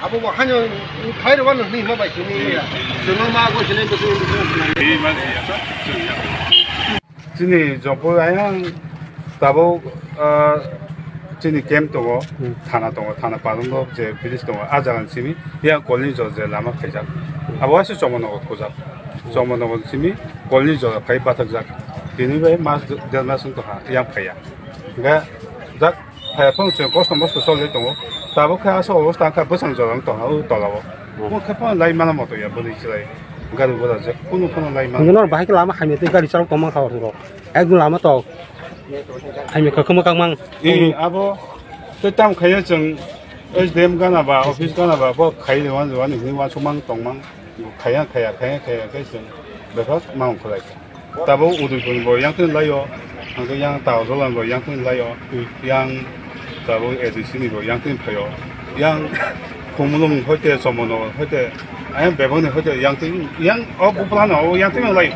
아버 뭐 한년 가이를 왔는데 뭐 봐 지니 정엄하고 지내 무슨 이 맛이야. 진이 저보다야 다보 진이 게임 동거 타나 빠른 거 이제 비즈니스 동거 아자간 심이 그냥 권리죠 이제 라마 개작 아버지 좀은 고작 좀은 심이 권리죠 파이 바닥작 디니베 마스 데마슨도 하 그냥 파야 그러니까 작 파야 펑션 코스트 모스트 솔리 동거 다보 카서 오스탄카 버선저랑 동하고 돌아고 뭐 카판 라이만한 것도 야 보내 있어요 그러니까 뭐라 저 코노 라이만 nó bahai lama hanya tu kali sarung tomang kau tu, ekdum lama tu, hanya kau kemak mang. 이 아버 그다음 가야정 어디em 가나 봐 오피스 가나 봐뭐 가이는 완전 그와 조망 동망 가야 그래서 내가 마음 그래 다보 우리 뭐 양튼 라요 그냥 다오절한 거 양튼 라요 양 다보 에디시니 거 양튼 펴요 양 공무농 할때 저모노 할때 아니 매번에 할때 양튼 양 뭐 불안해 양튼은 라이